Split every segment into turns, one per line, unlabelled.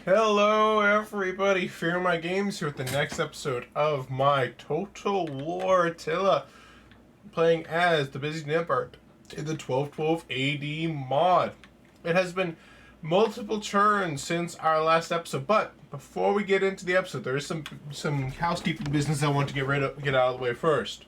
Hello everybody, Fearmy Games here with the next episode of my Total War Attila, playing as the Byzantine Empire in the 1212 AD mod. It has been multiple turns since our last episode, but before we get into the episode, there is some housekeeping business I want to get out of the way first.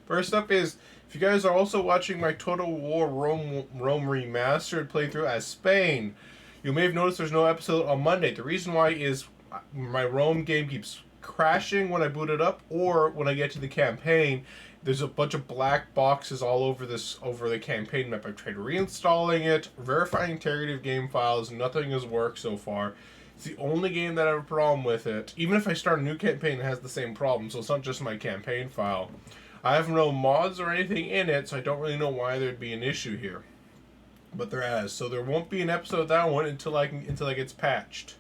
First up is, if you guys are also watching my Total War Rome Remastered playthrough as Spain, you may have noticed there's no episode on Monday. The reason why is my Rome game keeps crashing when I boot it up, or when I get to the campaign, there's a bunch of black boxes all over the campaign map. I've tried reinstalling it, verifying integrity of game files, nothing has worked so far. It's the only game that I have a problem with it. Even if I start a new campaign, it has the same problem, so it's not just my campaign file. I have no mods or anything in it, so I don't really know why there'd be an issue here. But there has, so there won't be an episode of that one until it gets patched.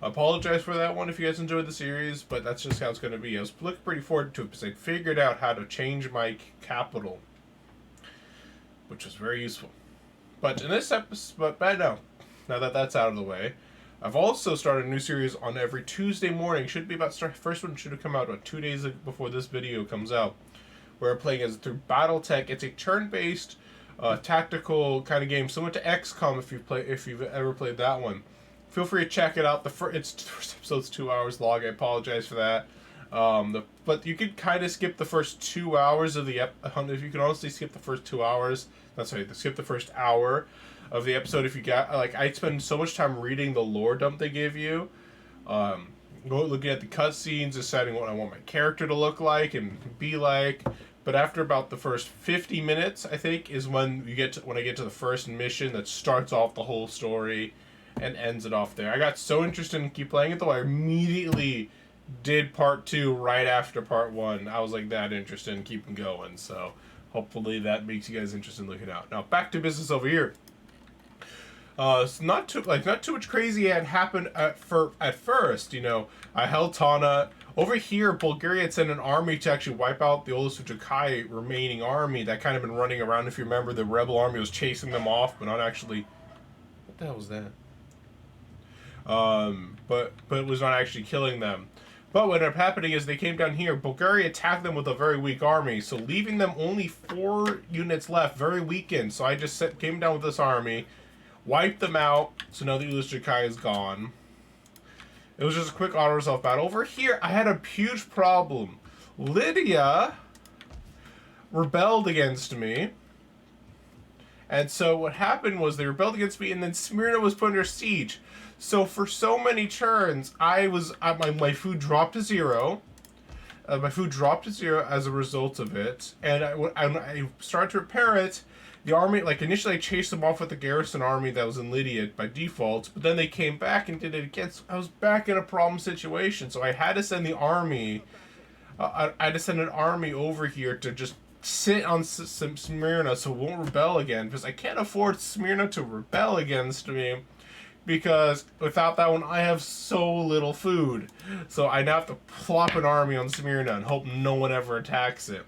I apologize for that one if you guys enjoyed the series, but that's just how it's going to be. I was looking pretty forward to it because I figured out how to change my capital, which was very useful. But in this episode, now that that's out of the way, I've also started a new series on every Tuesday morning. Should be first one should have come out about 2 days before this video comes out. Where I'm playing as through BattleTech. It's a turn-based, tactical kind of game, similar to XCOM if you've ever played that one. Feel free to check it out. The first episode's 2 hours long. I apologize for that. But you could kind of skip the first 2 hours of the if you can honestly skip the first 2 hours. Skip the first hour of the episode if you got I'd spend so much time reading the lore dump they give you. Looking at the cutscenes, deciding what I want my character to look like and be like. But after about the first 50 minutes, I think, is when I get to the first mission that starts off the whole story and ends it off there. I got so interested in keep playing it, though I immediately did part 2 right after part 1. I was like that interested in keeping going, so hopefully that makes you guys interested in looking out. Now back to business over here. It's not too much crazy had happened at first. I held Tana. Over here, Bulgaria had sent an army to actually wipe out the Olusujakai remaining army that kind of been running around. If you remember, the rebel army was chasing them off, but not actually. What the hell was that? But it was not actually killing them. But what ended up happening is they came down here. Bulgaria attacked them with a very weak army, so leaving them only 4 units left, very weakened. So I just came down with this army, wiped them out. So now the Ulusujakai is gone. It was just a quick auto-resolve battle. Over here, I had a huge problem. Lydia rebelled against me. And so what happened was they rebelled against me, and then Smyrna was put under siege. So for so many turns, my food dropped to 0. My food dropped to 0 as a result of it. And I started to repair it. The army, initially I chased them off with the garrison army that was in Lydia by default, but then they came back and did it again. So I was back in a problem situation, so I had to send the army, I had to send an army over here to just sit on Smyrna so it won't rebel again, because I can't afford Smyrna to rebel against me, because without that one, I have so little food. So I now have to plop an army on Smyrna and hope no one ever attacks it.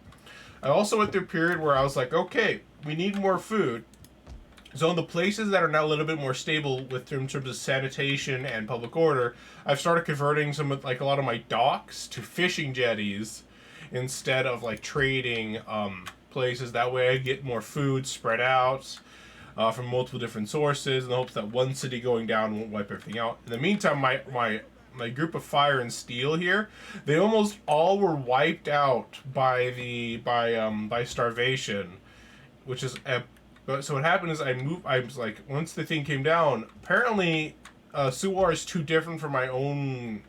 I also went through a period where I was like, okay, we need more food. So in the places that are now a little bit more stable in terms of sanitation and public order, I've started converting a lot of my docks to fishing jetties instead of trading places. That way I get more food spread out from multiple different sources in the hopes that one city going down won't wipe everything out. In the meantime, my group of fire and steel here, they almost all were wiped out by starvation, which is so what happened is I was like, once the thing came down, apparently Suwar is too different from my own,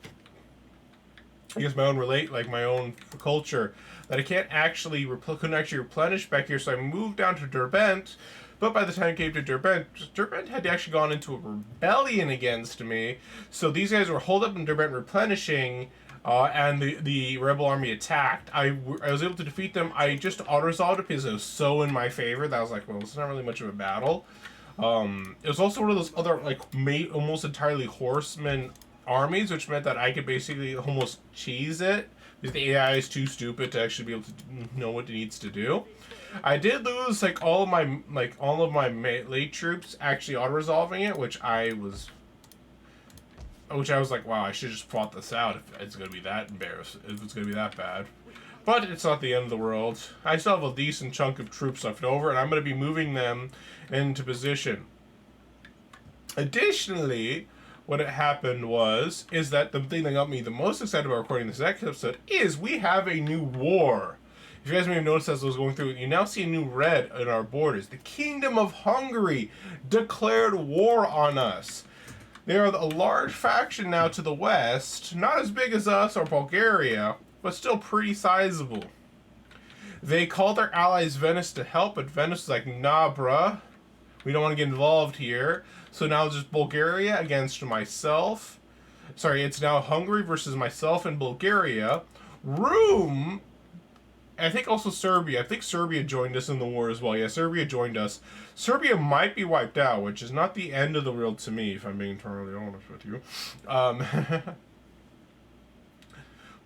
I guess my own culture, that I couldn't actually replenish back here. So I moved down to Derbent. But by the time it came to Derbent had actually gone into a rebellion against me. So these guys were holed up in Derbent replenishing, and the rebel army attacked. I was able to defeat them. I just auto-resolved it because it was so in my favor that I was like, well, it's not really much of a battle. It was also one of those other, almost entirely horsemen armies, which meant that I could basically almost cheese it, because the AI is too stupid to actually be able to know what it needs to do. I did lose all of my melee troops actually auto resolving it, which I was which I was like, wow, I should just fought this out if it's gonna be that embarrassing, if it's gonna be that bad. But it's not the end of the world. I still have a decent chunk of troops left over, and I'm going to be moving them into position. Additionally, what had happened is that the thing that got me the most excited about recording this next episode is we have a new war. If you guys may have noticed as I was going through it, you now see a new red in our borders. The Kingdom of Hungary declared war on us. They are a large faction now to the west, not as big as us or Bulgaria, but still pretty sizable. They called their allies Venice to help, but Venice was like, nah, bruh. We don't want to get involved here. So now it's just Bulgaria against myself. Sorry, it's now Hungary versus myself and Bulgaria. Rome, I think also Serbia. I think Serbia joined us in the war as well. Yeah, Serbia joined us. Serbia might be wiped out, which is not the end of the world to me, if I'm being totally honest with you.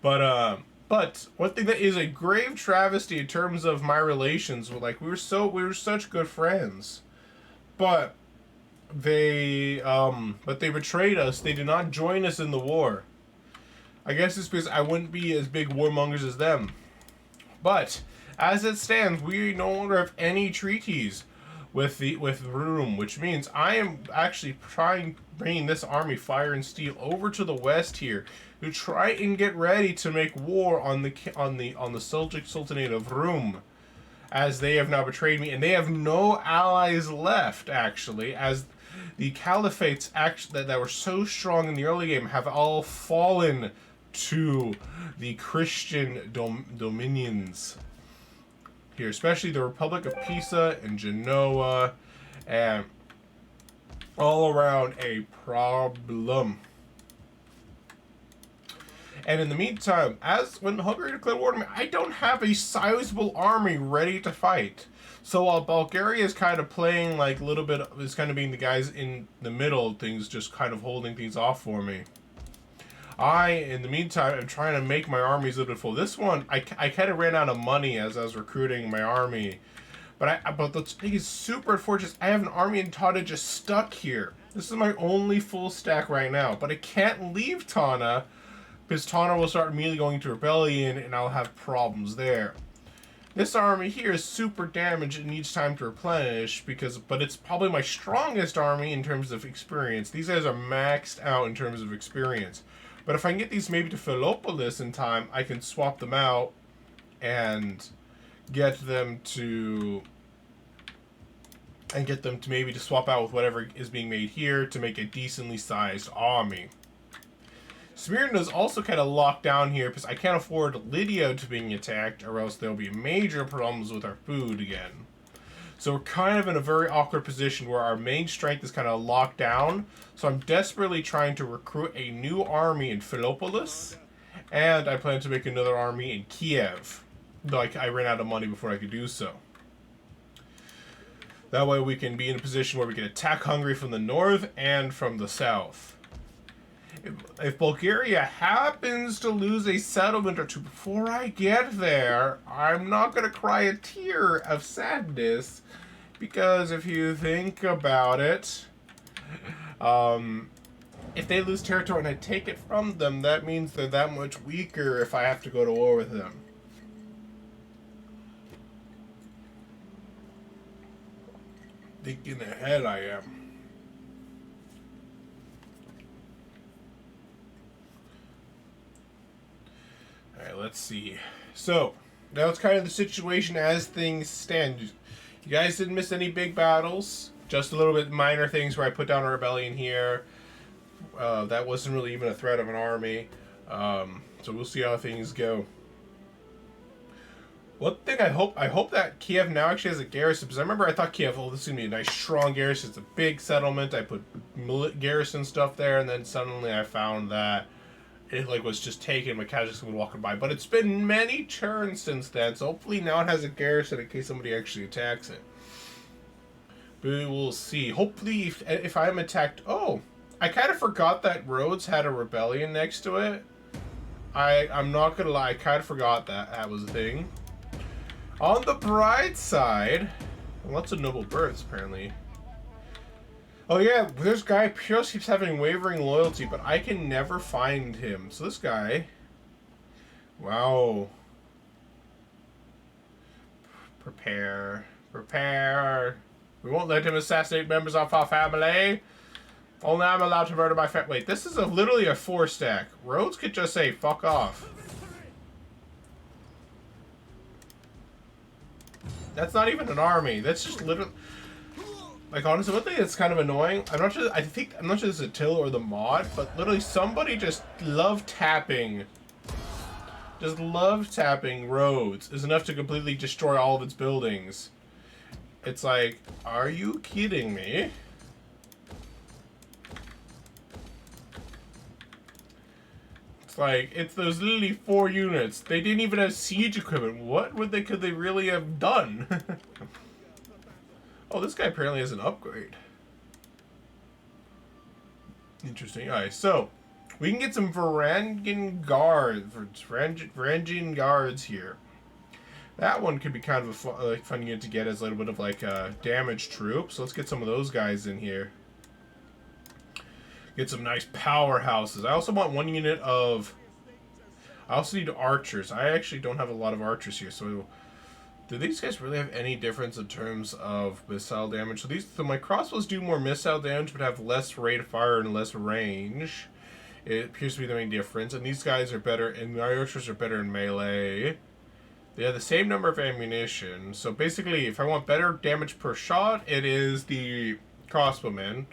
But one thing that is a grave travesty in terms of my relations with, like, we were such good friends, but they betrayed us. They did not join us in the war. I guess it's because I wouldn't be as big warmongers as them. But as it stands, we no longer have any treaties with Rome, which means I am actually bringing this army Fire and Steel over to the west here to try and get ready to make war on the Seljuk Sultanate of Rome, as they have now betrayed me and they have no allies left, actually, as the caliphates that were so strong in the early game have all fallen to the Christian dominions here, especially the Republic of Pisa and Genoa, and all around a problem. And in the meantime, when Hungary declared war to me, I don't have a sizable army ready to fight. So while Bulgaria is kind of playing like a little bit, is kind of being the guys in the middle, things just kind of holding things off for me. In the meantime, am trying to make my armies a little bit full. This one, I kind of ran out of money as I was recruiting my army. But the thing is super unfortunate. I have an army in Tana just stuck here. This is my only full stack right now. But I can't leave Tana, because Tana will start immediately going into rebellion, and I'll have problems there. This army here is super damaged and needs time to replenish, but it's probably my strongest army in terms of experience. These guys are maxed out in terms of experience. But if I can get these maybe to Philoppolis in time, I can swap them out and get them to maybe to swap out with whatever is being made here to make a decently sized army. Smyrna is also kind of locked down here because I can't afford Lydia to being attacked, or else there'll be major problems with our food again. So we're kind of in a very awkward position where our main strength is kind of locked down. So I'm desperately trying to recruit a new army in Philoppolis, and I plan to make another army in Kiev. Though I ran out of money before I could do so. That way we can be in a position where we can attack Hungary from the north and from the south. If Bulgaria happens to lose a settlement or two before I get there, I'm not going to cry a tear of sadness, because if you think about it, if they lose territory and I take it from them, that means they're that much weaker if I have to go to war with them. Thinking ahead I am. Alright, let's see. So, now it's kind of the situation as things stand. You guys didn't miss any big battles. Just a little bit minor things where I put down a rebellion here. That wasn't really even a threat of an army. So we'll see how things go. One thing I hope that Kiev now actually has a garrison. Because I remember I thought Kiev, oh, this is going to be a nice strong garrison. It's a big settlement. I put garrison stuff there, and then suddenly I found that it was just taken, my casualties been walking by. But it's been many turns since then, so hopefully now it has a garrison in case somebody actually attacks it. But we will see. Hopefully, if I'm attacked... Oh, I kind of forgot that Rhodes had a rebellion next to it. I'm not gonna lie, I kind of forgot that was a thing. On the bright side, lots of noble births apparently. Oh yeah, this guy just keeps having wavering loyalty, but I can never find him. So this guy... Wow. Prepare. Prepare. We won't let him assassinate members of our family. Only I'm allowed to murder my family. Wait, this is literally a 4-stack. Rhodes could just say, fuck off. That's not even an army. That's just literally... Like, honestly, one thing that's kind of annoying, I'm not sure this is a till or the mod, but literally somebody just love tapping Rhodes is enough to completely destroy all of its buildings. It's like, are you kidding me? It's like, it's those literally 4 units. They didn't even have siege equipment. What could they really have done? Oh, this guy apparently has an upgrade. Interesting. Alright, so we can get some Varangian guards here. That one could be kind of a fun unit to get as a little bit of like damage troops. So let's get some of those guys in here. Get some nice powerhouses. I also want one unit of... I also need archers. I actually don't have a lot of archers here, so... Do these guys really have any difference in terms of missile damage? So my crossbows do more missile damage, but have less rate of fire and less range. It appears to be the main difference. And these guys are better, and my archers are better in melee. They have the same number of ammunition. So basically, if I want better damage per shot, it is the crossbowmen.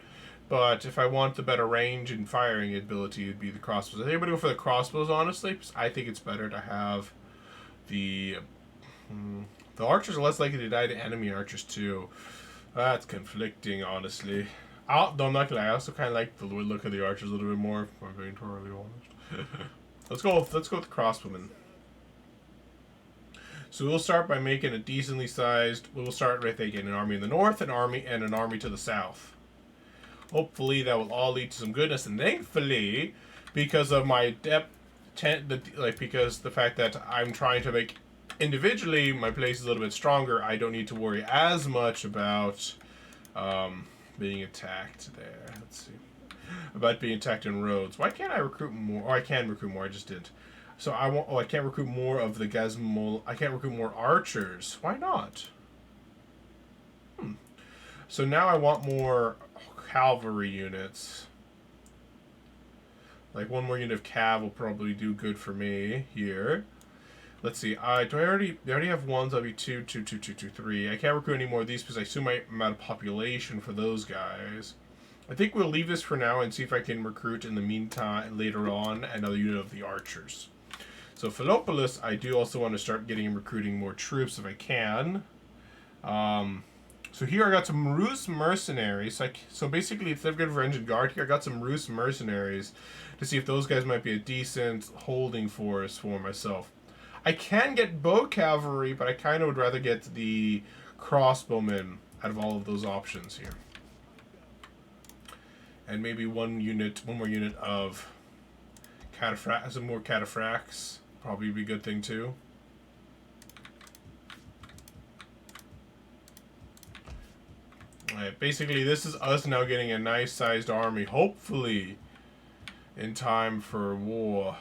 But if I want the better range and firing ability, it'd be the crossbows. I think I'm going to go for the crossbows, honestly, because I think it's better to have the... The archers are less likely to die to enemy archers too. That's conflicting, honestly. I'm not gonna lie, I also kind of like the look of the archers a little bit more, if I'm being totally honest. let's go with the crossbowmen. So we'll start by making a decently sized. We'll start with making an army in the north, an army to the south. Hopefully that will all lead to some goodness, and thankfully, because of my because the fact that I'm trying to make individually my place is a little bit stronger, I don't need to worry as much about being attacked there. Let's see. About being attacked in roads. Why can't I recruit more? Oh, I can recruit more. I just didn't. So I want. Oh, I can't recruit more of the Gazmol. I can't recruit more archers. Why not? So now I want more cavalry units. Like one more unit of cav will probably do good for me here. Let's see. I already have ones. That'll be 2, 2, 2, 2, 2, 3. I can't recruit any more of these because I assume I'm out of population for those guys. I think we'll leave this for now and see if I can recruit in the meantime later on another unit of the archers. So Philopolis, I do also want to start recruiting more troops if I can. So here I got some Rus mercenaries. So basically, instead of going for engine guard here, I got some Rus mercenaries to see if those guys might be a decent holding force for myself. I can get bow cavalry, but I kind of would rather get the crossbowmen out of all of those options here. And maybe one more unit of some more cataphracts. Probably be a good thing too. Alright, basically this is us now getting a nice sized army, hopefully in time for war.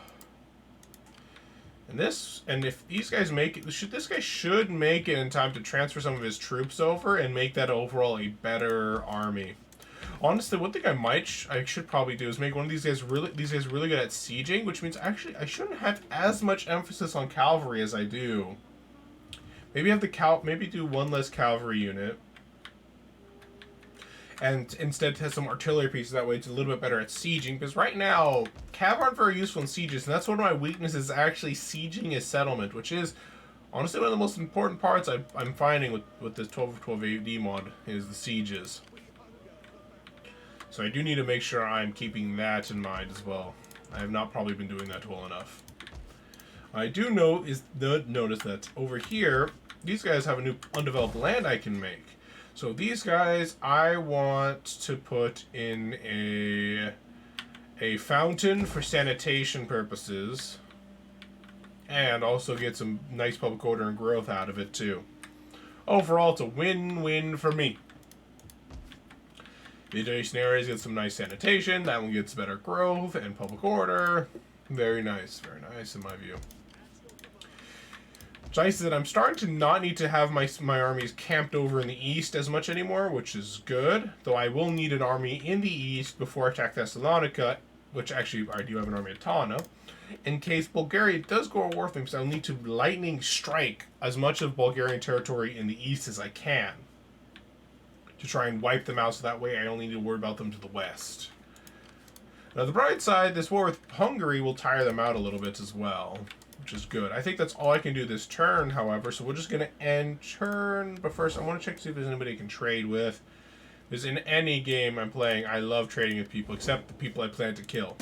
And if these guys make it, this guy should make it in time to transfer some of his troops over and make that overall a better army. Honestly, one thing I should probably do is make one of these guys really good at sieging, which means actually I shouldn't have as much emphasis on cavalry as I do. Maybe maybe do one less cavalry unit. And instead have some artillery pieces, that way it's a little bit better at sieging, because right now cav aren't very useful in sieges, and that's one of my weaknesses, actually sieging a settlement, which is honestly one of the most important parts I'm finding with this 12 AD mod is the sieges. So I do need to make sure I'm keeping that in mind as well. I have not probably been doing that well enough. I do notice that over here these guys have a new undeveloped land I can make. So these guys, I want to put in a fountain for sanitation purposes, and also get some nice public order and growth out of it too. Overall, it's a win-win for me. The adjacent areas get some nice sanitation. That one gets better growth and public order. Very nice in my view. What's nice is that I'm starting to not need to have my armies camped over in the east as much anymore, which is good. Though I will need an army in the east before I attack Thessalonica, which actually I do have an army at Tana. In case Bulgaria does go to war with me, because I'll need to lightning strike as much of Bulgarian territory in the east as I can to try and wipe them out, so that way I only need to worry about them to the west. Now, the bright side, this war with Hungary will tire them out a little bit as well, which is good. I think that's all I can do this turn, however, so we're just going to end turn. But first, I want to check to see if there's anybody I can trade with. Because in any game I'm playing, I love trading with people, except the people I plan to kill.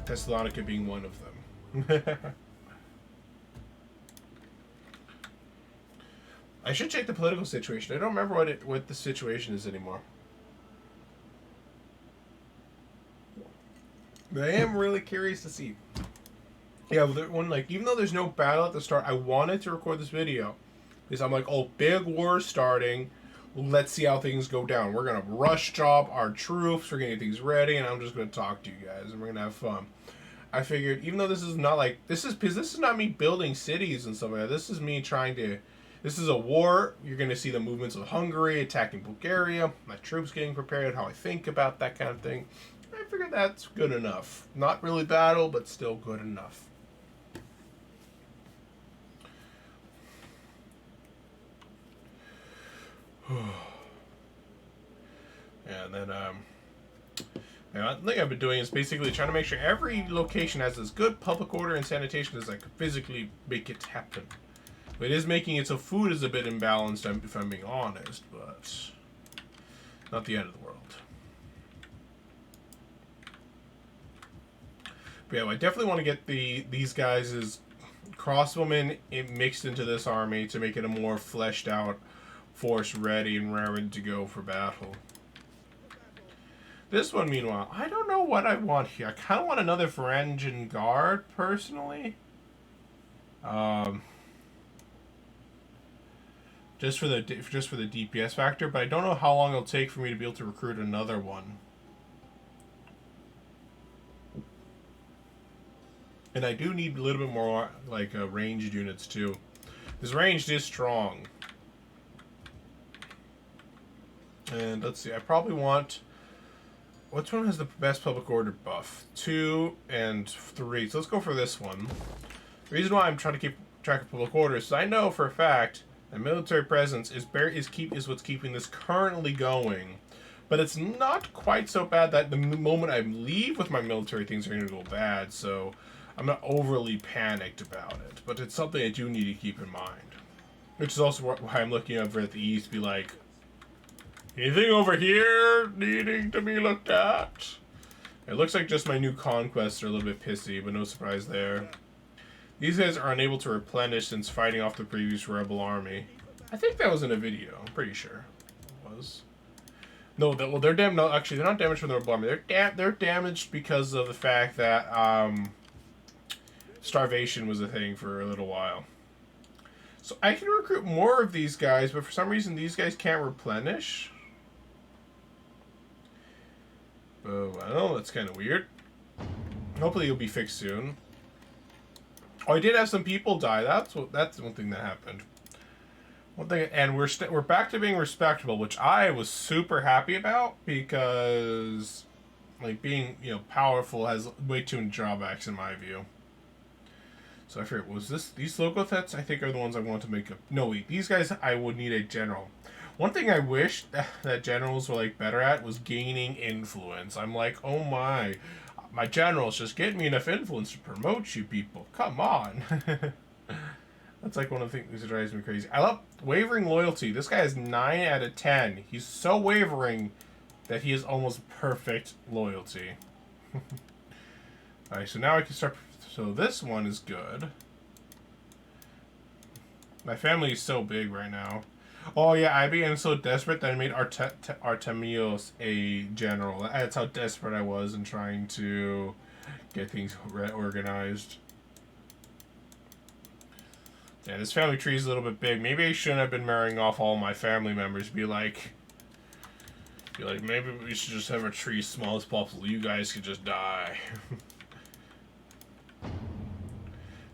Thessalonica being one of them. I should check the political situation. I don't remember what the situation is anymore. But I am really curious to see. Yeah, even though there's no battle at the start, I wanted to record this video because I'm like, oh, big war starting. Let's see how things go down. We're gonna rush job our troops. We're gonna get things ready, and I'm just gonna talk to you guys, and we're gonna have fun. I figured, even though this is not like this is not me building cities and stuff like that. This is me trying to. This is a war. You're gonna see the movements of Hungary attacking Bulgaria. My troops getting prepared. How I think about that kind of thing. I figured that's good enough. Not really battle, but still good enough. And then, the thing I've been doing is basically trying to make sure every location has as good public order and sanitation as I could physically make it happen. It is making it so food is a bit imbalanced, if I'm being honest, but not the end of the world. But yeah, I definitely want to get these guys' crossbowmen mixed into this army to make it a more fleshed out force, ready and raring to go for battle. This one, meanwhile, I don't know what I want here. I kind of want another Varangian Guard, personally. Just for the DPS factor, but I don't know how long it'll take for me to be able to recruit another one. And I do need a little bit more, like, ranged units, too. This ranged is strong. And let's see, I probably want... Which one has the best public order buff? 2 and 3. So let's go for this one. The reason why I'm trying to keep track of public order is I know for a fact that military presence is what's keeping this currently going. But it's not quite so bad that the moment I leave with my military, things are going to go bad. So I'm not overly panicked about it. But it's something I do need to keep in mind. Which is also why I'm looking over at the east, be like, anything over here needing to be looked at? It looks like just my new conquests are a little bit pissy, but no surprise there. These guys are unable to replenish since fighting off the previous rebel army. I think that was in a video. I'm pretty sure it was. No, they're damaged. No, actually, they're not damaged from the rebel army. They're damaged because of the fact that starvation was a thing for a little while. So I can recruit more of these guys, but for some reason these guys can't replenish. Oh, well, that's kind of weird. Hopefully it'll be fixed soon. Oh, I did have some people die. That's one thing that happened. One thing, and we're back to being respectable, which I was super happy about because, like, being powerful has way too many drawbacks in my view. So I forget, was these local threats? I think are the ones I want to make up. No, wait, these guys I would need a general. One thing I wish that generals were like better at was gaining influence. I'm like, oh my generals just get me enough influence to promote you people. Come on. That's like one of the things that drives me crazy. I love wavering loyalty. This guy is 9 out of 10. He's so wavering that he is almost perfect loyalty. Alright, so now I can start. So this one is good. My family is so big right now. Oh yeah, I became so desperate that I made Artemios a general. That's how desperate I was in trying to get things organized. Yeah, this family tree is a little bit big. Maybe I shouldn't have been marrying off all my family members. Be like, Be like, maybe we should just have a tree small as possible. You guys could just die.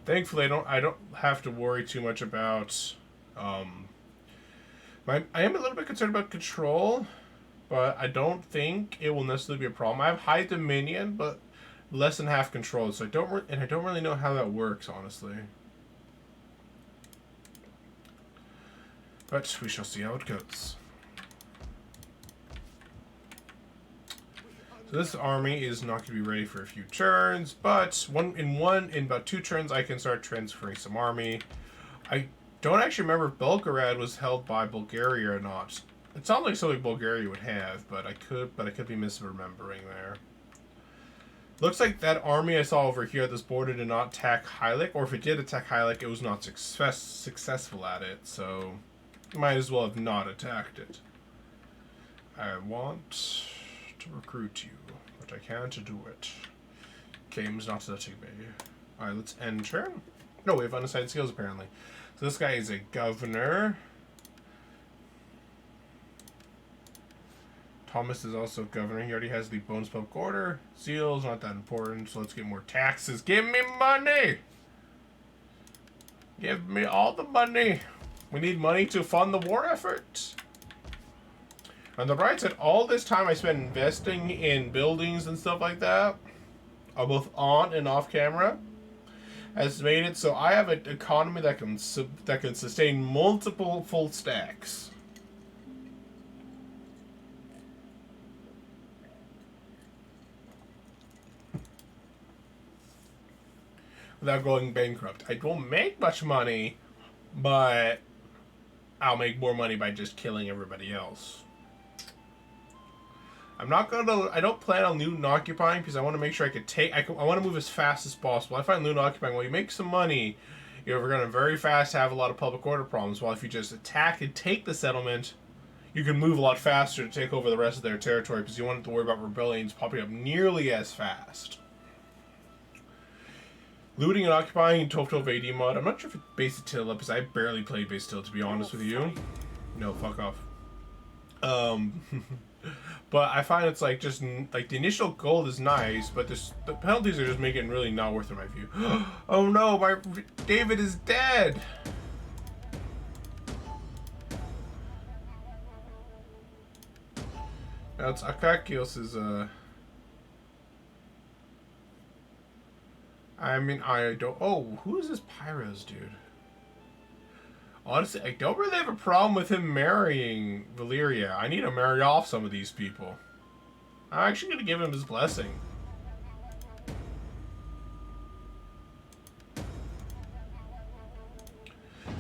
Thankfully, I don't have to worry too much about. I am a little bit concerned about control, but I don't think it will necessarily be a problem. I have high dominion, but less than half control, so I don't really know how that works, honestly. But we shall see how it goes. So this army is not going to be ready for a few turns, but in about 2 turns I can start transferring some army. I don't actually remember if Belgorod was held by Bulgaria or not. It sounds like something Bulgaria would have, but I could be misremembering there. Looks like that army I saw over here at this border did not attack Heilig, or if it did attack Heilig, it was not successful at it, so might as well have not attacked it. I want to recruit you, but I can't do it. Game's not letting me. Alright, let's end turn. No, we have unassigned skills apparently. So this guy is a governor. Thomas is also governor. He already has the Bones Public Order. Seal's not that important, so let's get more taxes. Give me money! Give me all the money! We need money to fund the war effort. On the bright side, all this time I spent investing in buildings and stuff like that, both on and off camera, has made it so I have an economy that can sustain multiple full stacks. Without going bankrupt. I don't make much money, but I'll make more money by just killing everybody else. I don't plan on looting and occupying because I want to make sure I want to move as fast as possible. I find looting and occupying, well, you make some money, you're going to very fast have a lot of public order problems. While if you just attack and take the settlement, you can move a lot faster to take over the rest of their territory because you won't have to worry about rebellions popping up nearly as fast. Looting and occupying in 1212 AD mod. I'm not sure if it's Base Attila because I barely played Base Attila, to be honest with you. No, fuck off. But I find it's like just like the initial gold is nice, but the penalties are just making it really not worth it in my view. Oh no, my David is dead. Now it's Akakios' I mean, I don't... Oh, who is this Pyros dude? Honestly, I don't really have a problem with him marrying Valyria. I need to marry off some of these people. I'm actually going to give him his blessing.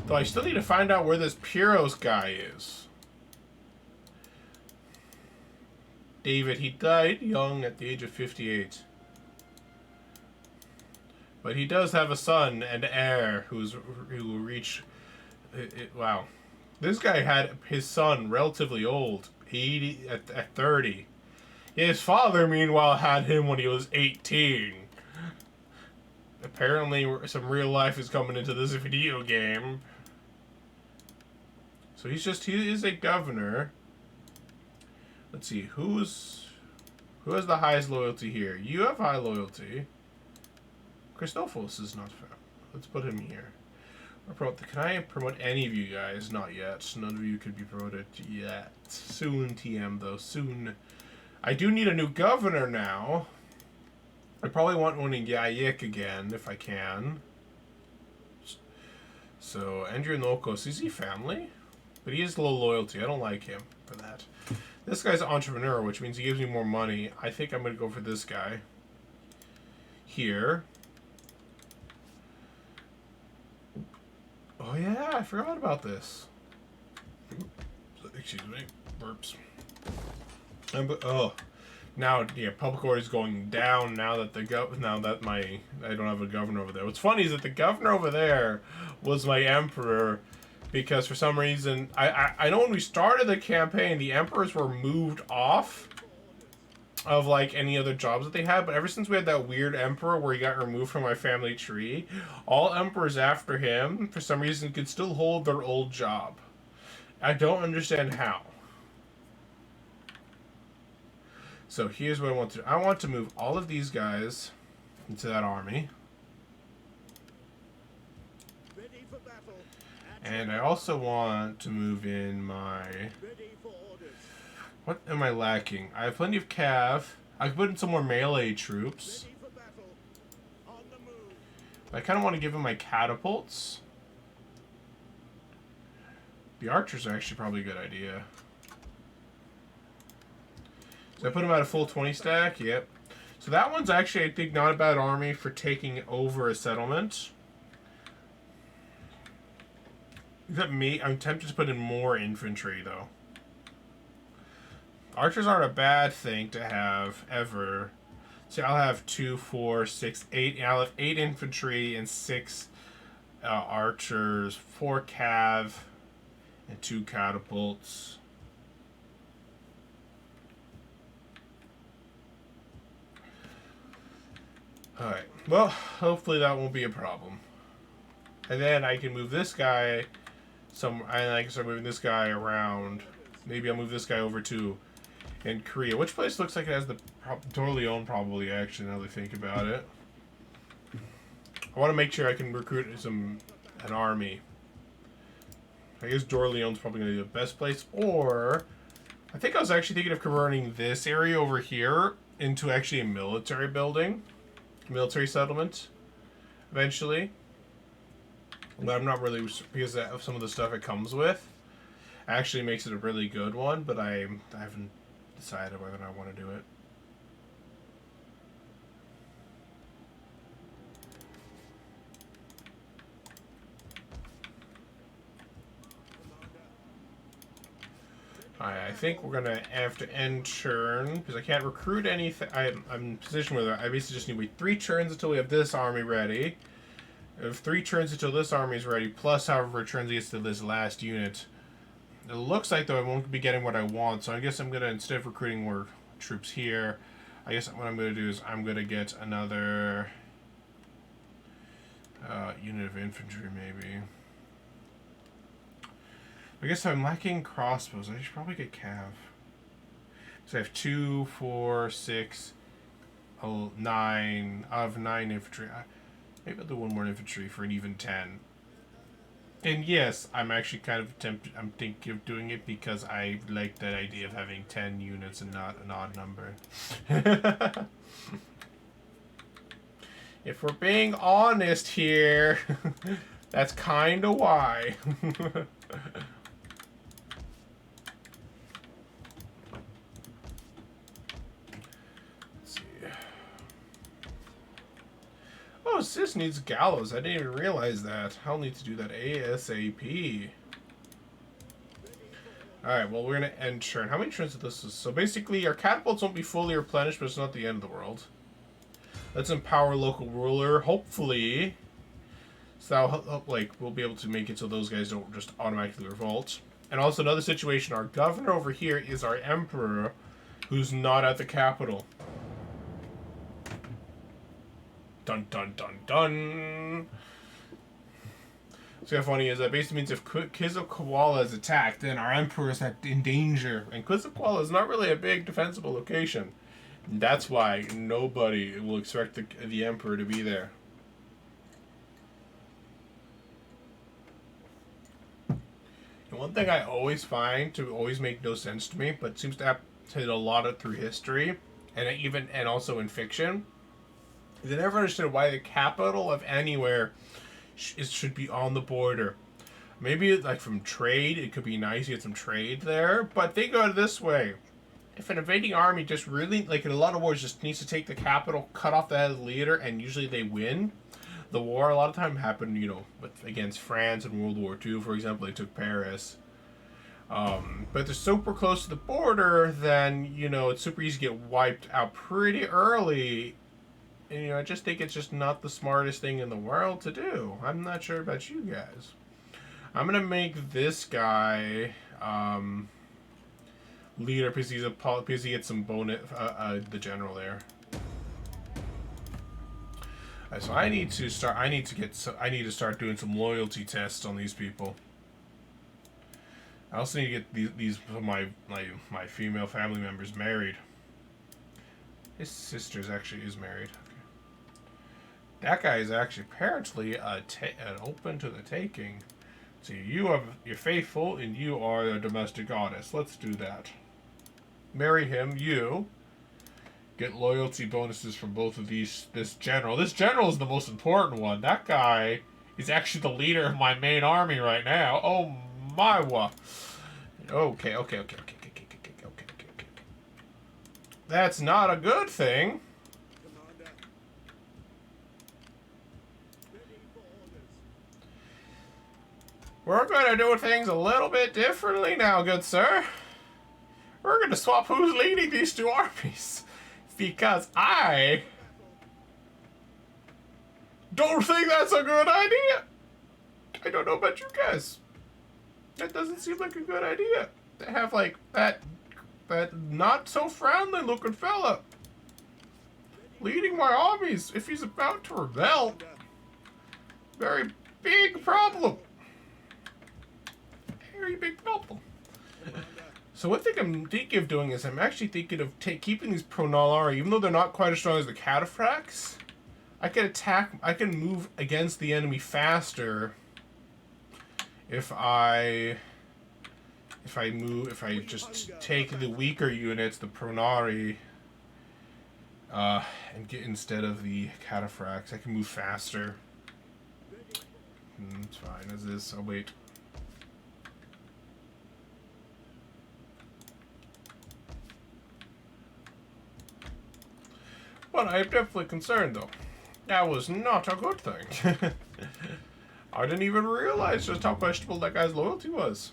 Though I still need to find out where this Pyros guy is. David, he died young at the age of 58. But he does have a son and heir who will reach... wow. This guy had his son relatively old. At 30. His father, meanwhile, had him when he was 18. Apparently, some real life is coming into this video game. So he is a governor. Let's see, who has the highest loyalty here? You have high loyalty. Christophos is not found. Let's put him here. Can I promote any of you guys? Not yet. None of you could be promoted yet. Soon, TM, though. Soon. I do need a new governor now. I probably want one in Gayik again, if I can. So, Andrianokos, is he family? But he has low loyalty. I don't like him for that. This guy's an entrepreneur, which means he gives me more money. I think I'm going to go for this guy. Here. Oh yeah, I forgot about this. Excuse me, burps. Oh, now yeah, public order is going down now that I don't have a governor over there. What's funny is that the governor over there was my emperor, because for some reason I know when we started the campaign, the emperors were moved off of like any other jobs that they had, but ever since we had that weird emperor where he got removed from my family tree, all emperors after him for some reason could still hold their old job. I don't understand how. So here's what I want to do. I want to move all of these guys into that army.
Ready for battle.
And I also want to move in my...
Ready for orders.
What am I lacking? I have plenty of cav. I could put in some more melee troops.
Ready for battle. On the move.
But I kind of want to give him my catapults. The archers are actually probably a good idea. So I put him at a full 20 stack. Yep. So that one's actually, I think, not a bad army for taking over a settlement. Except me, I'm tempted to put in more infantry, though. Archers aren't a bad thing to have, ever. So I'll have 2, 4, 6, 8. I'll have 8 infantry and 6 archers, 4 cav, and 2 catapults. Alright, well, hopefully that won't be a problem. And then I can move this guy, and I can start moving this guy around. Maybe I'll move this guy over to in Korea. Which place looks like it has the Dorleone, probably, actually, now that I think about it. I want to make sure I can recruit an army. I guess Dorleone's probably going to be the best place. Or, I think I was actually thinking of converting this area over here into actually a military building. Military settlement. Eventually. But I'm not really, because of some of the stuff it comes with. Actually makes it a really good one, but I haven't decided whether I want to do it. I think we're gonna have to end turn because I can't recruit anything. I'm in a position where I basically just need to wait 3 turns until we have this army ready. I have 3 turns until this army is ready, plus however turns it gets to this last unit. It looks like though I won't be getting what I want, so I guess I'm gonna, instead of recruiting more troops here, I guess what I'm gonna do is I'm gonna get another unit of infantry maybe. I guess I'm lacking crossbows. I should probably get cav. So I have 2, 4, 6, 9. I have 9 infantry. Maybe I'll do 1 more infantry for an even 10. And yes, I'm actually kind of tempted. I'm thinking of doing it because I like that idea of having 10 units and not an odd number. If we're being honest here, that's kind of why. Oh, Sis needs gallows. I didn't even realize that. I'll need to do that ASAP. Alright, well, we're going to end turn. How many turns is this? So basically, our catapults won't be fully replenished, but it's not the end of the world. Let's empower local ruler, hopefully. So that'll, we'll be able to make it so those guys don't just automatically revolt. And also another situation, our governor over here is our emperor, who's not at the capital. Dun dun dun dun. So what's funny is that basically means if Kizokwala is attacked, then our emperor is in danger. And Kizokwala is not really a big defensible location. And that's why nobody will expect the emperor to be there. And one thing I always find to always make no sense to me, but seems to have hit a lot of through history, and also in fiction, is I never understood why the capital of anywhere should be on the border. Maybe like from trade, it could be nice to get some trade there, but think about it this way. If an invading army just really, like in a lot of wars, just needs to take the capital, cut off the head of the leader, and usually they win. The war a lot of time happened, against France in World War II, for example, they took Paris. But they're super close to the border, then, it's super easy to get wiped out pretty early. And, I just think it's just not the smartest thing in the world to do. I'm not sure about you guys. I'm going to make this guy leader because he gets some bonus, the general there. So I need to start doing some loyalty tests on these people. I also need to get these my female family members married. His sister's actually is married. Okay. That guy is actually apparently open to the taking. So you're faithful and you are a domestic goddess. Let's do that. Marry him. You get loyalty bonuses from both of these. This general. This general is the most important one. That guy is actually the leader of my main army right now. Oh my wa. Okay. That's not a good thing.
Commander. Ready for orders.
We're going to do things a little bit differently now, good sir. We're going to swap who's leading these two armies. Because I don't think that's a good idea. I don't know about you guys. That doesn't seem like a good idea. To have, like, that not so friendly looking fella leading my armies if he's about to rebel. Very big problem. Very big problem. So one thing I'm thinking of doing is I'm actually thinking of keeping these Pronalari, even though they're not quite as strong as the Cataphracts. I can move against the enemy faster if I just take the weaker units, the Pronari, and get instead of the Cataphracts. I can move faster. It's fine as is. I'll wait. But I'm definitely concerned, though. That was not a good thing. I didn't even realize just how questionable that guy's loyalty was.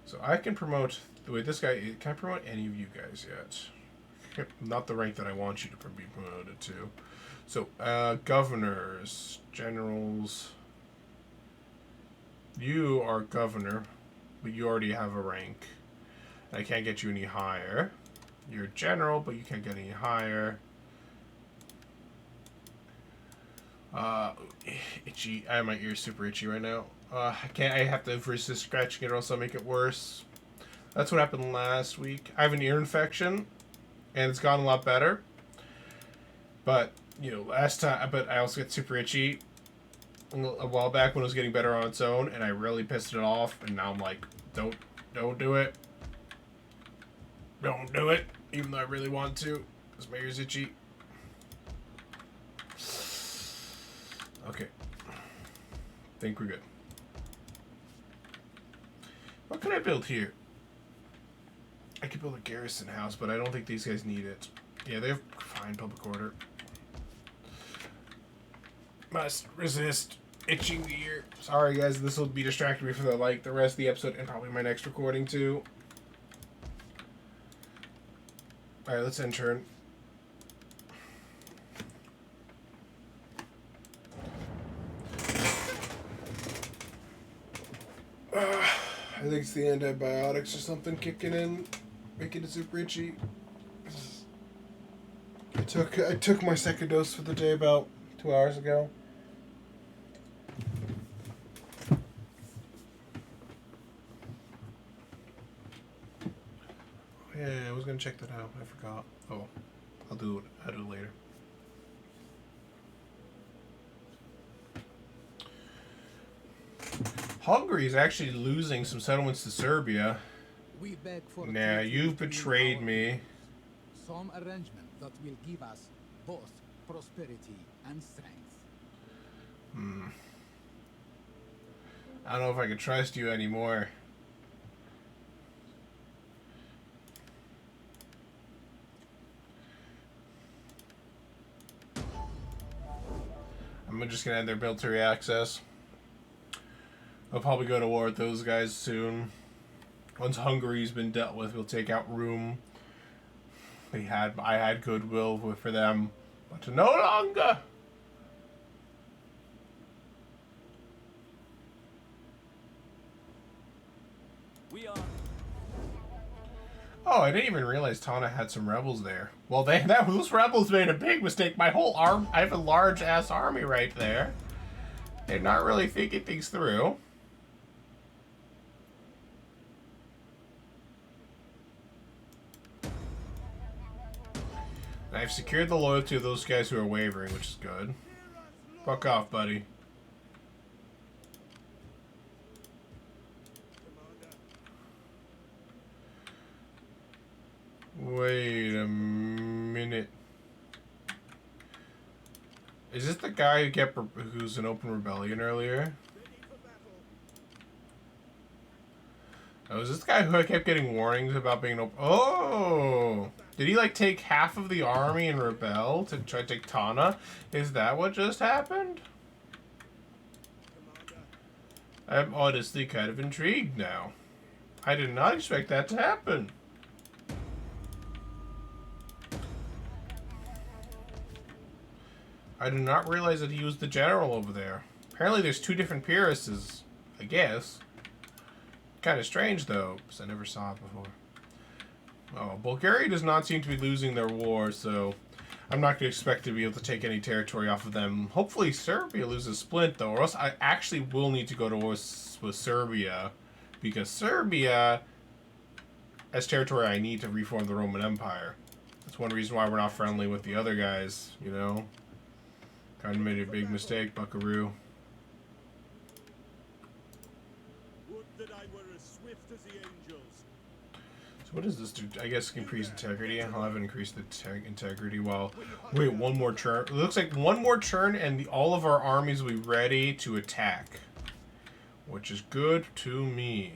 So I can promote... Wait, this guy... Can I promote any of you guys yet? Not the rank that I want you to be promoted to. So, governors, generals... You are governor, but you already have a rank. I can't get you any higher. You're general, but you can't get any higher. Itchy. My ear's super itchy right now. I have to resist scratching it or else I'll make it worse. That's what happened last week. I have an ear infection, and it's gotten a lot better. But, you know, last time, but I also get super itchy a while back when it was getting better on its own, and I really pissed it off, and now I'm like, don't do it. Don't do it, even though I really want to, because my ear's itchy. Okay. Think we're good. What can I build here? I could build a garrison house, but I don't think these guys need it. Yeah, they have fine public order. Must resist itching the ear. Sorry guys, this will be distracting me for the rest of the episode and probably my next recording too. Alright, let's end turn. I think it's the antibiotics or something kicking in, making it super itchy. I took my second dose for the day about 2 hours ago. Yeah, I was gonna check that out. I forgot. Oh, I'll do it later. Hungary is actually losing some settlements to Serbia.
We beg for
Nah, you've betrayed me.
some arrangement that will give us both prosperity and strength.
I don't know if I can trust you anymore. I'm just gonna end their military access. I'll probably go to war with those guys soon. Once Hungary's been dealt with, we'll take out Rome. I had goodwill for them, but no longer.
We are.
Oh, I didn't even realize Tana had some rebels there. Well, those rebels made a big mistake. My whole arm, I have a large ass army right there. They're not really thinking things through. I've secured the loyalty of those guys who are wavering, which is good. Fuck off, buddy. Wait a minute. Is this the guy who's an open rebellion earlier? Oh, is this the guy who I kept getting warnings about being open? Oh! Did he, like, take half of the army and rebel to try to take Tana? Is that what just happened? I'm honestly kind of intrigued now. I did not expect that to happen. I did not realize that he was the general over there. Apparently there's two different Pyrrhuses, I guess. Kind of strange, though, because I never saw it before. Oh, Bulgaria does not seem to be losing their war, so I'm not going to expect to be able to take any territory off of them. Hopefully Serbia loses Splint, though, or else I actually will need to go to war with Serbia, because Serbia has territory I need to reform the Roman Empire. That's one reason why we're not friendly with the other guys, you know? Kind of made a big mistake, buckaroo.
Would that I were as swift as the angels.
So what does this do? I guess increase integrity. I'll have it increase the integrity while... Wait, one more turn. It looks like one more turn and all of our armies will be ready to attack. Which is good to me.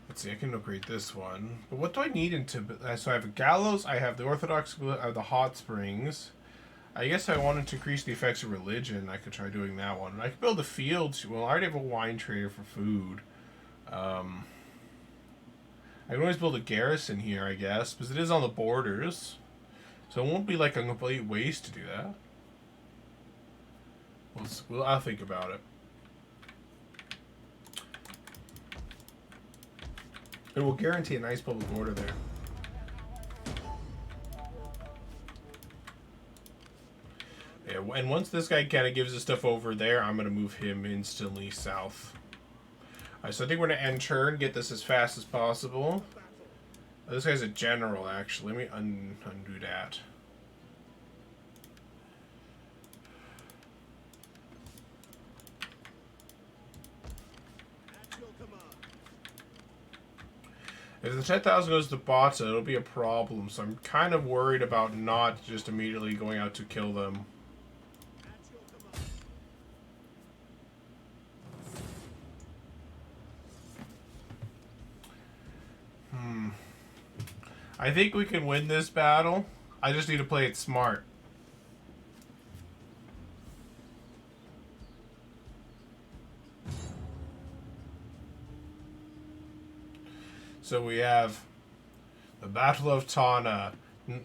Let's see, I can upgrade this one. But what do I need so I have a gallows, I have the Orthodox, I have the hot springs. I guess I wanted to increase the effects of religion. I could try doing that one. I could build a field. Well, I already have a wine trader for food. I can always build a garrison here, I guess, because it is on the borders. So it won't be like a complete waste to do that. I'll think about it. It will guarantee a nice public order there. Yeah, and once this guy kind of gives his stuff over there, I'm going to move him instantly south. Alright, so I think we're going to end turn, get this as fast as possible. This guy's a general, actually. Let me undo that. If the 10,000 goes to Bata, it'll be a problem, so I'm kind of worried about not just immediately going out to kill them. I think we can win this battle. I just need to play it smart. So we have the Battle of Tana,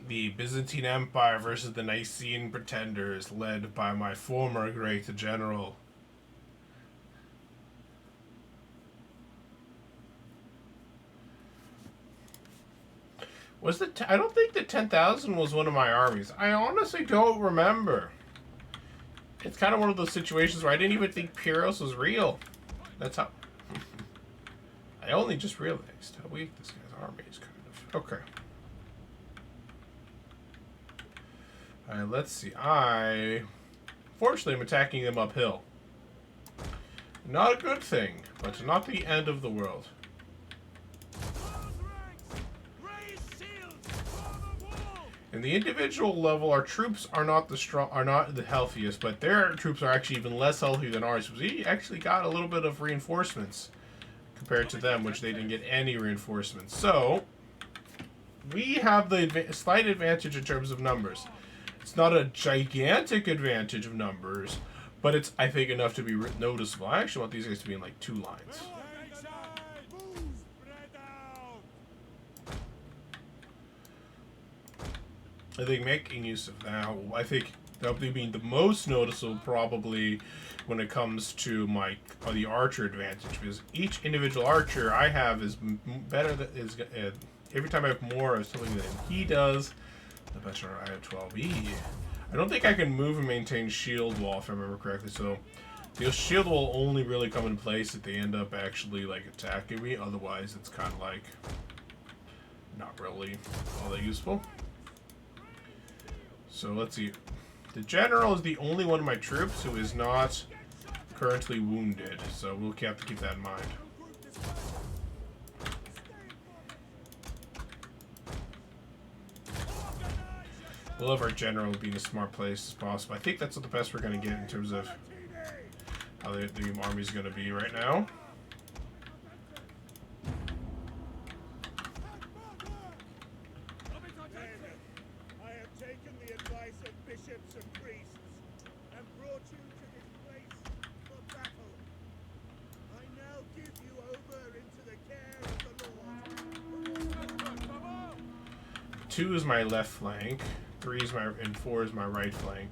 the Byzantine Empire versus the Nicene Pretenders, led by my former great general. I don't think the 10,000 was one of my armies. I honestly don't remember. It's kind of one of those situations where I didn't even think Pyrrhus was real. That's how... I only just realized how weak this guy's army is, kind of. Okay. Alright, let's see. Fortunately, I'm attacking them uphill. Not a good thing, but not the end of the world. In the individual level, our troops are not the healthiest, but their troops are actually even less healthy than ours. We actually got a little bit of reinforcements compared to them, which they didn't get any reinforcements. So, we have the slight advantage in terms of numbers. It's not a gigantic advantage of numbers, but it's, I think, enough to be noticeable. I actually want these guys to be in, like, 2 lines. I think making use of that, I think that'll be the most noticeable probably when it comes to the archer advantage, because each individual archer I have is better every time I have more of something than he does, the better I have 12E. I don't think I can move and maintain shield wall if I remember correctly, so The shield will only really come in place if they end up actually like attacking me. Otherwise, it's kind of like not really all that useful. So let's see. The general is the only one of my troops who is not currently wounded, so we'll have to keep that in mind. We'll have our general be in a smart place as possible. I think that's what the best we're going to get in terms of how the army is going to be right now.
I have taken the advice of bishops and priests and brought you to this place for battle. I now give you over into the care of the Lord.
2 is my left flank, 3 is my, and 4 is my right flank.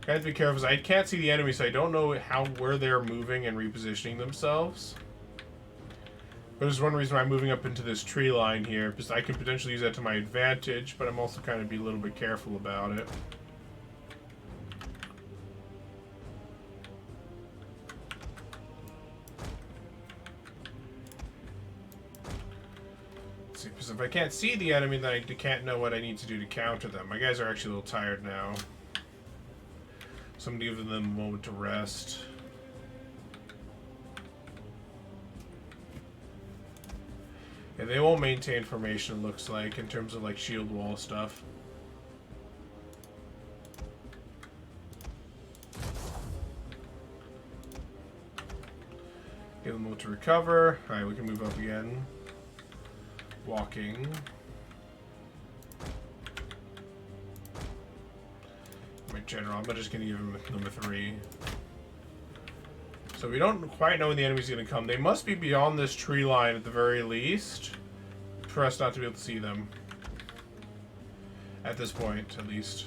I have to be careful because I can't see the enemy, so I don't know where they're moving and repositioning themselves. There's one reason why I'm moving up into this tree line here, because I can potentially use that to my advantage, but I'm also kind of be a little bit careful about it. Let's see, because if I can't see the enemy, then I can't know what I need to do to counter them. My guys are actually a little tired now. So I'm giving them a moment to rest. Yeah, they won't maintain formation, it looks like, in terms of like shield wall stuff. Give them a moment to recover. Alright, we can move up again. Walking. My general, I'm just going to give him number 3. So we don't quite know when the enemy's going to come. They must be beyond this tree line at the very least for us not to be able to see them. At this point, at least.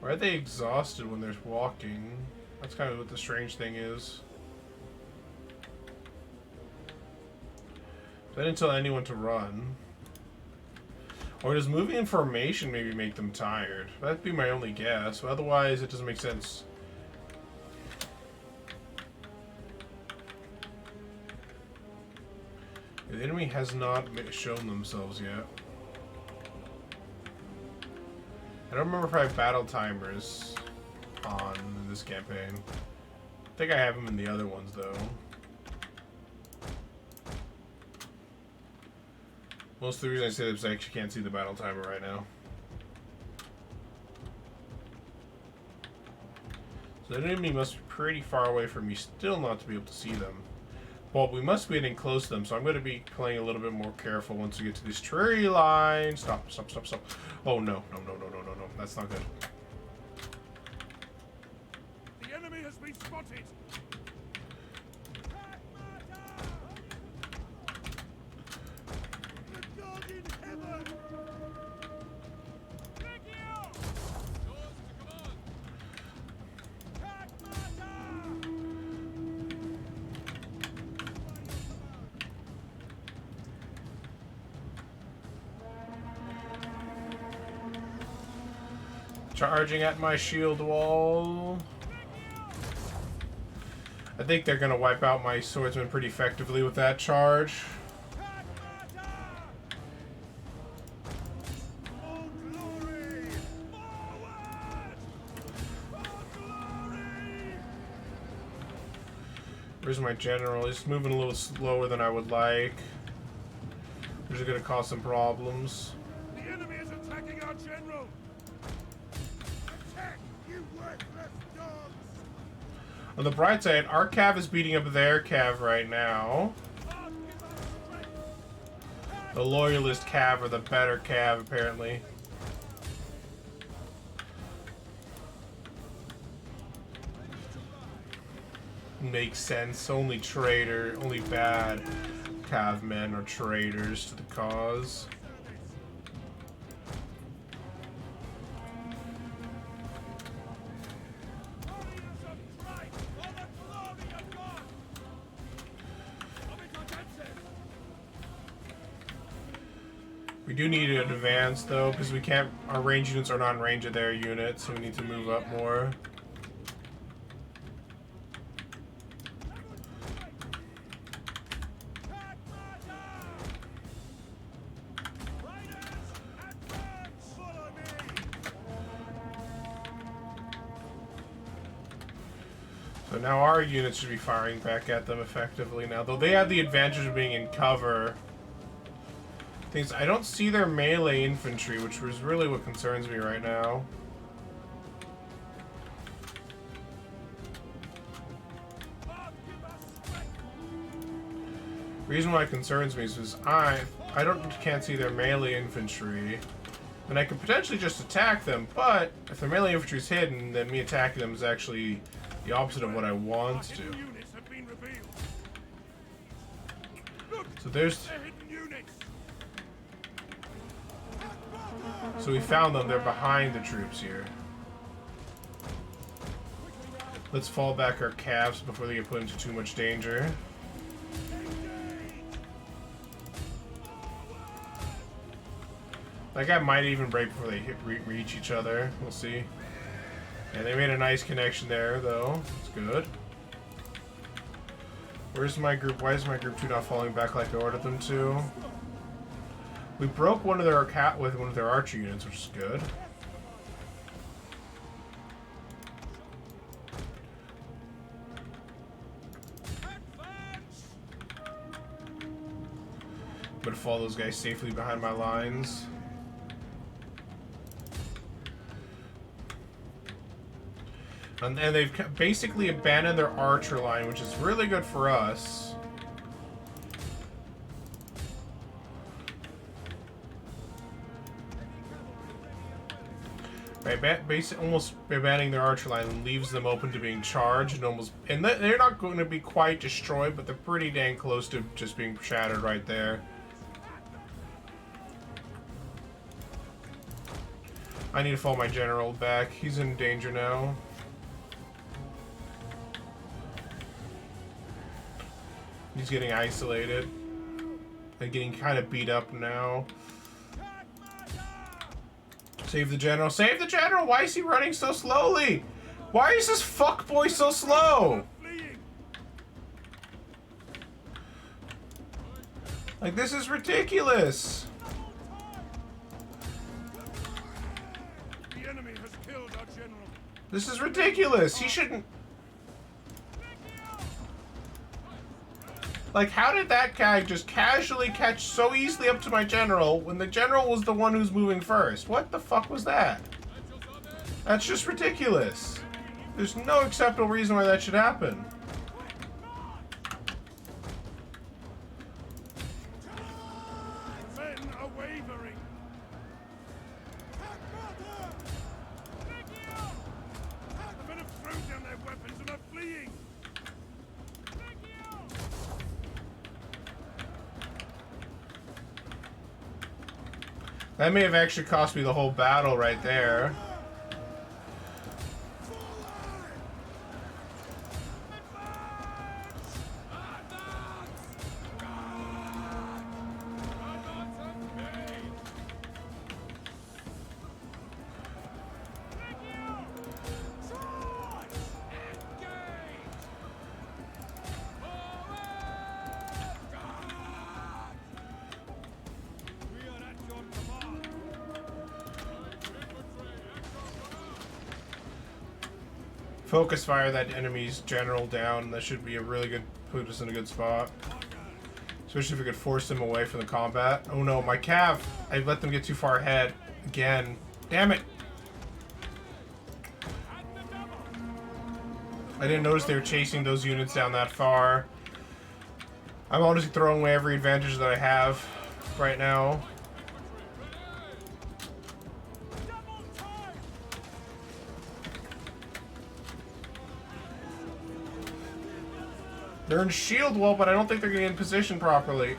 Why are they exhausted when they're walking? That's kind of what the strange thing is. They didn't tell anyone to run. Or does moving in formation maybe make them tired? That'd be my only guess. Otherwise, it doesn't make sense. The enemy has not shown themselves yet. I don't remember if I have battle timers on this campaign. I think I have them in the other ones, though. Most of the reason I say that is I actually can't see the battle timer right now. So the enemy must be pretty far away from me still not to be able to see them. Well, we must be getting close to them, so I'm going to be playing a little bit more careful once we get to this tree line. Stop, stop, stop, stop. Oh, no, no, no, no, no, no, no. That's not good.
The enemy has been spotted.
Charging at my shield wall. I think they're going to wipe out my swordsman pretty effectively with that charge. Where's my general? He's moving a little slower than I would like, which is going to cause some problems.
The enemy is attacking our general. Attack, you worthless dogs!
On the bright side, our cav is beating up their cav right now. The loyalist cav or the better cav, apparently. Makes sense. Only bad cav men are traitors to the cause. We do need to advance though, because we can't. Our range units are not in range of their units, so we need to move up more. So now our units should be firing back at them effectively now, though they have the advantage of being in cover. Things I don't see their melee infantry, which was really what concerns me right now. The reason why it concerns me is because can't see their melee infantry. And I could potentially just attack them, but if their melee infantry is hidden, then me attacking them is actually the opposite of what I want to. So there's... So we found them. They're behind the troops here. Let's fall back our calves before they get put into too much danger. That guy might even break before they reach each other. We'll see. Yeah, they made a nice connection there, though. It's good. Where's my group? Why is my group 2 not falling back like I ordered them to? We broke one of their with one of their archer units, which is good. I'm gonna follow those guys safely behind my lines. And they've basically abandoned their archer line, which is really good for us. Almost abandoning their archer line leaves them open to being charged and they're not going to be quite destroyed, but they're pretty dang close to just being shattered right there. I need to follow my general back. He's in danger now. He's getting isolated and getting kind of beat up now. Save the general. Save the general! Why is he running so slowly? Why is this fuckboy so slow? Like, this is ridiculous.
The enemy has killed our general.
This is ridiculous. He shouldn't... Like, how did that guy just casually catch so easily up to my general when the general was the one who's moving first? What the fuck was that? That's just ridiculous. There's no acceptable reason why that should happen.
Men are wavering. The men have thrown down their weapons and are fleeing.
That may have actually cost me the whole battle right there. Focus fire that enemy's general down. That should be a really good, put us in a good spot. Especially if we could force them away from the combat. Oh no, my cav! I let them get too far ahead. Again. Damn it! I didn't notice they were chasing those units down that far. I'm honestly throwing away every advantage that I have right now. They're in shield wall, but I don't think they're getting in position properly.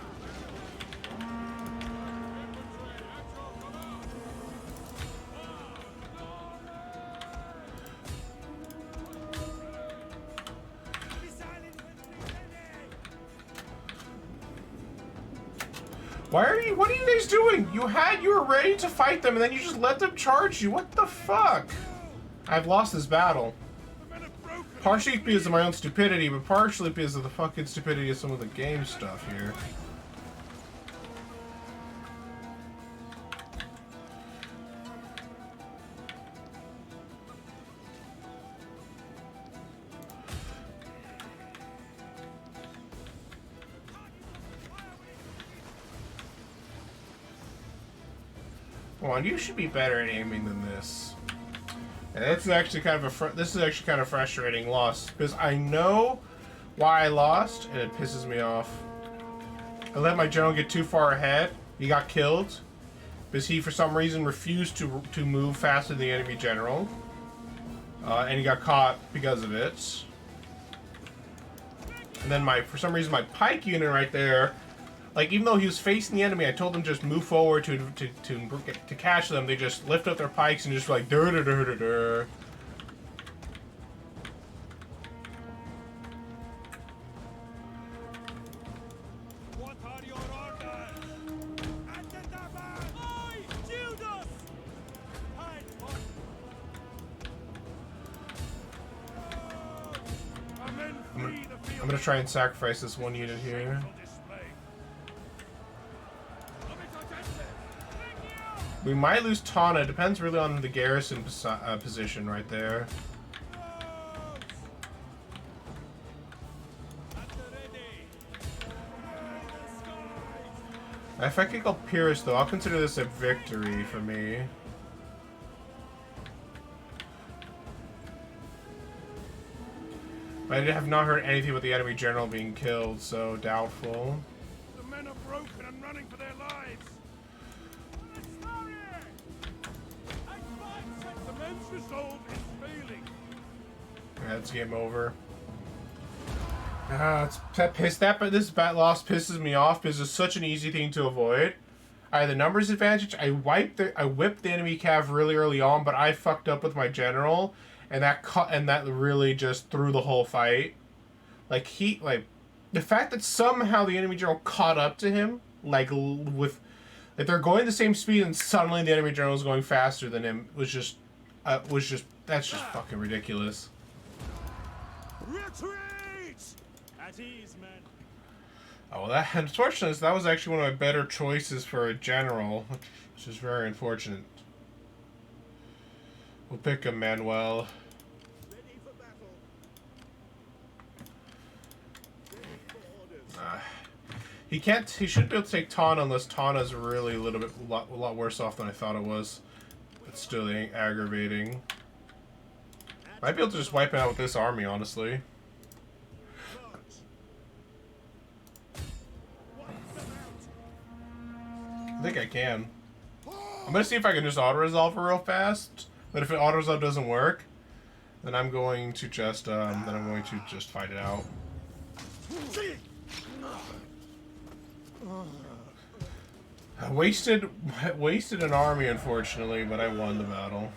What are you guys doing? You were ready to fight them and then you just let them charge you. What the fuck? I've lost this battle. Partially because of my own stupidity, but partially because of the fucking stupidity of some of the game stuff here. Come on, you should be better at aiming than this. And this is actually kind of a frustrating loss because I know why I lost, and it pisses me off. I let my general get too far ahead. He got killed because he, for some reason, refused to move faster than the enemy general, and he got caught because of it. And then for some reason, my pike unit right there. Like, even though he was facing the enemy, I told them just move forward to catch them. They just lift up their pikes and just like dur dur dur dur dur.
What are your orders? Oi, Judas! Hide,
I'm gonna try and sacrifice this one unit here. We might lose Tana. It depends really on the garrison position right there. If I could go Pyrrhus, though, I'll consider this a victory for me. I have not heard anything about the enemy general being killed, so doubtful.
The men are broken and running for their lives. The men's resolve is failing.
Yeah, it's game over. This loss pisses me off because it's such an easy thing to avoid. I had the numbers advantage. I whipped the enemy cav really early on, but I fucked up with my general, and that really just threw the whole fight. Like the fact that somehow the enemy general caught up to him, like they're going the same speed and suddenly the enemy general is going faster than him was just that's just fucking ridiculous.
Retreat! At ease, men.
Oh, well, unfortunately, that was actually one of my better choices for a general, which is very unfortunate. We'll pick a Manuel.
Ready for battle. Ready for orders.
He shouldn't be able to take Tana unless Tana's really a lot worse off than I thought it was. But still aggravating. Might be able to just wipe it out with this army, honestly. I think I can. I'm gonna see if I can just auto-resolve real fast. But if it auto-resolve doesn't work, then I'm going to just fight it out. I wasted an army, unfortunately, but I won the battle.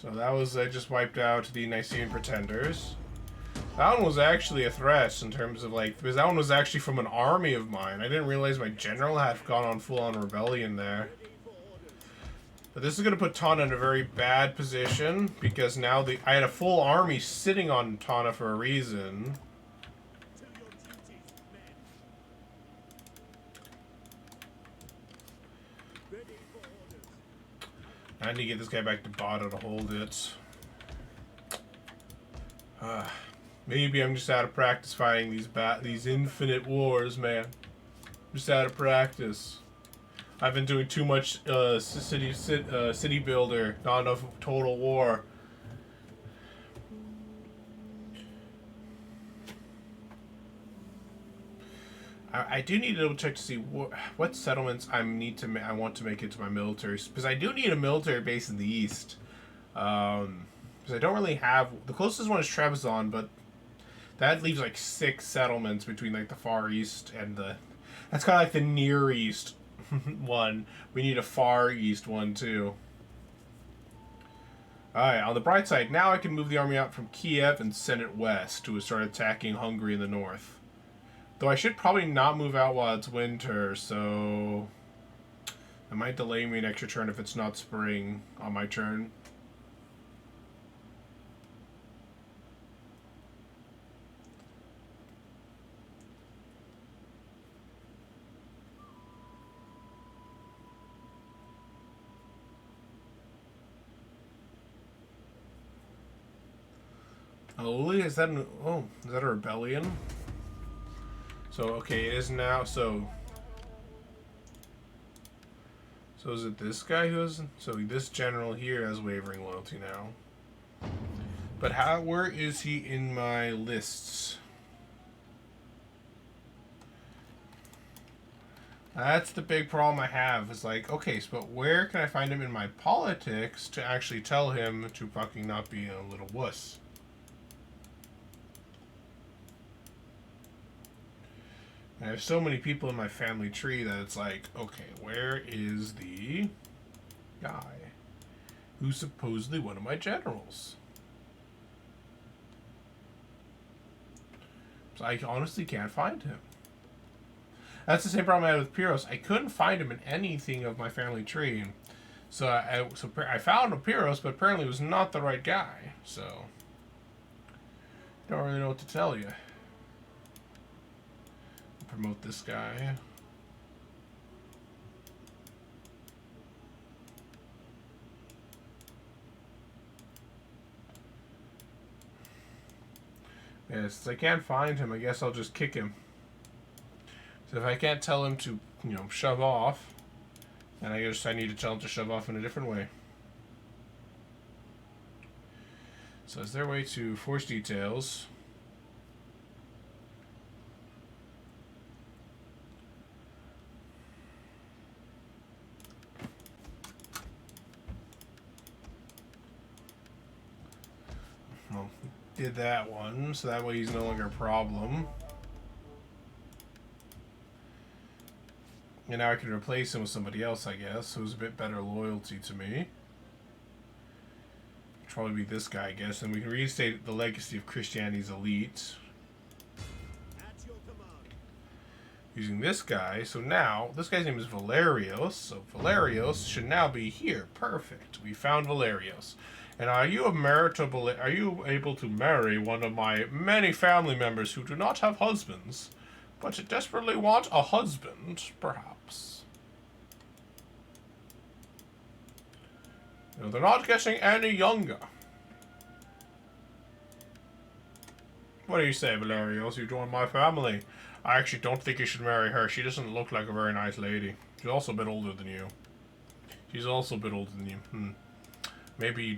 So that was, I just wiped out the Nicene Pretenders. That one was actually a threat in terms of because that one was actually from an army of mine. I didn't realize my general had gone on full-on rebellion there. But this is going to put Tana in a very bad position because now I had a full army sitting on Tana for a reason. I need to get this guy back to Bada to hold it. Maybe I'm just out of practice fighting these infinite wars, man. Just out of practice. I've been doing too much city builder, not enough total war. I do need to double check to see what settlements I want to make into my military, because I do need a military base in the east. Because I don't really have the closest one is Trebizond, but that leaves like 6 settlements between like the Far East and that's kind of like the Near East one. We need a Far East one too. Alright, on the bright side, now I can move the army out from Kiev and send it west to start attacking Hungary in the north. Though I should probably not move out while it's winter, so it might delay me an extra turn if it's not spring on my turn. Oh, is that is that a rebellion? So okay, it is now. So is it this guy who is? So this general here has wavering loyalty now. But where is he in my lists? That's the big problem I have. Is like, okay, so but where can I find him in my politics to actually tell him to fucking not be a little wuss? I have so many people in my family tree that it's like, okay, where is the guy who's supposedly one of my generals? So I honestly can't find him. That's the same problem I had with Pyros. I couldn't find him in anything of my family tree. So I found a Pyros, but apparently it was not the right guy. So don't really know what to tell you. Promote this guy. Yeah, since I can't find him, I guess I'll just kick him. So if I can't tell him to, shove off, then I guess I need to tell him to shove off in a different way. So is there a way to force details? Well, did that one, so that way he's no longer a problem. And now I can replace him with somebody else, I guess, who's a bit better loyalty to me. Probably be this guy, I guess, and we can reinstate the legacy of Christianity's elite.
At your command.
Using this guy, so now, this guy's name is Valerios, so Valerios should now be here. Perfect. We found Valerios. And are you able to marry one of my many family members who do not have husbands, but desperately want a husband, perhaps? No, they're not getting any younger. What do you say, Valerios? You join my family. I actually don't think you should marry her. She doesn't look like a very nice lady. She's also a bit older than you. Maybe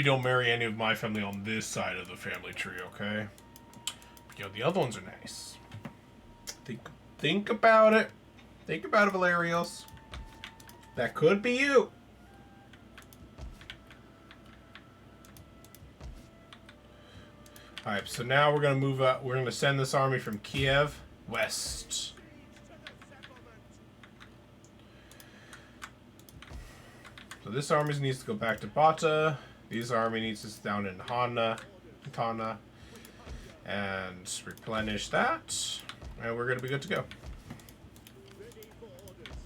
don't marry any of my family on this side of the family tree, okay? But, the other ones are nice. Think about it. Think about it, Valerios. That could be you. Alright, so now we're going to move up. We're going to send this army from Kiev west. So this army needs to go back to Bata. This army needs to down in Tana, and replenish that. And we're going to be good to go.
Ready for orders.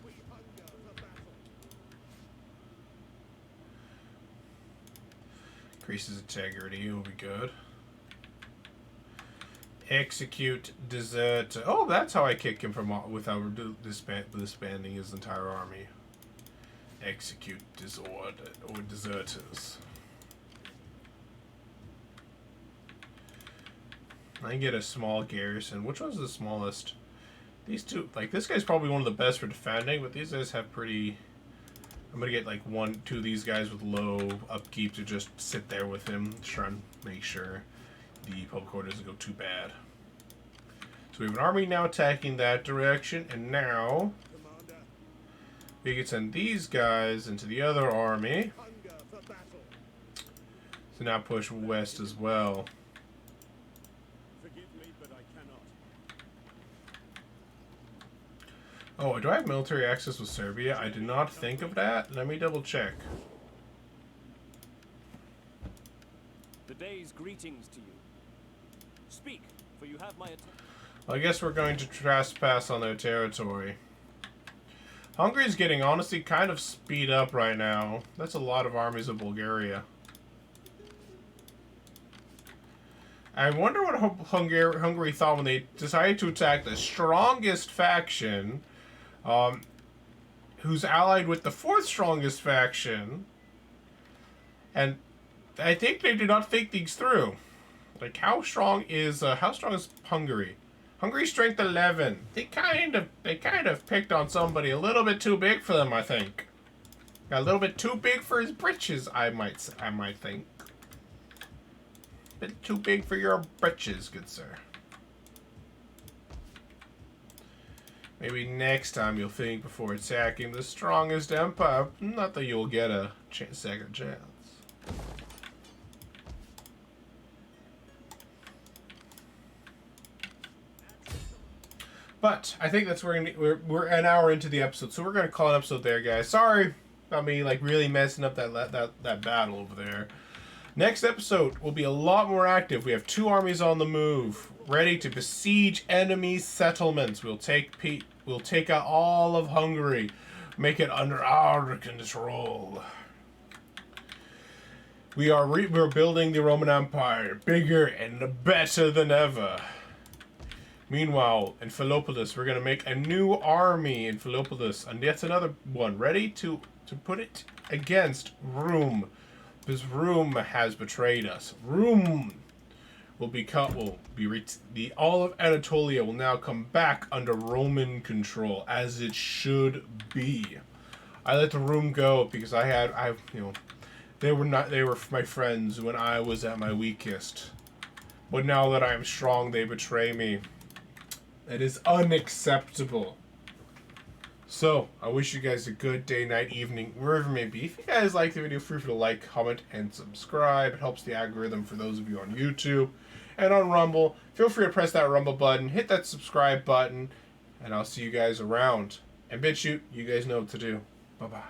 We hunger for battle.
Increases integrity will be good. Execute desert. Oh, that's how I kick him from without disbanding his entire army. Execute disorder or deserters. I can get a small garrison. Which one's the smallest? These two. Like, this guy's probably one of the best for defending, but these guys have pretty... I'm gonna get like 1, 2 of these guys with low upkeep to just sit there with him, try and make sure the public order doesn't go too bad. So we have an army now attacking that direction, and now
Commander,
we can send these guys into the other army.
hunger for battle.
So now push west as well.
Forgive me, but I cannot.
Oh, do I have military access with Serbia? I did not think of that. Let me double check.
The day's greetings to you. Speak, for you have my attention.
I guess we're going to trespass on their territory. Hungary's getting, honestly, kind of speed up right now. That's a lot of armies of Bulgaria. I wonder what Hungary thought when they decided to attack the strongest faction, who's allied with the fourth strongest faction. And I think they did not think these through. Like, how strong is Hungary? Hungary's strength 11. They kind of picked on somebody a little bit too big for them, I think. A little bit too big for his britches, I might think. A bit too big for your britches, good sir. Maybe next time you'll think before attacking the strongest empire. Not that you'll get a second chance. But I think that's we're an hour into the episode, so we're gonna call an episode there, guys. Sorry about me like really messing up that battle over there. Next episode will be a lot more active. We have 2 armies on the move, ready to besiege enemy settlements. We'll take out all of Hungary, make it under our control. We're building the Roman Empire bigger and better than ever. Meanwhile, in Philoppolis, we're going to make a new army in Philoppolis, and yet another one, ready to put it against Rome. Because Rome has betrayed us. Rome all of Anatolia will now come back under Roman control, as it should be. I let the Rome go because they were my friends when I was at my weakest. But now that I am strong, they betray me. It is unacceptable. So, I wish you guys a good day, night, evening, wherever it may be. If you guys like the video, feel free to like, comment, and subscribe. It helps the algorithm for those of you on YouTube. And on Rumble, feel free to press that Rumble button, hit that subscribe button, and I'll see you guys around. And BitChute, you guys know what to do. Bye-bye.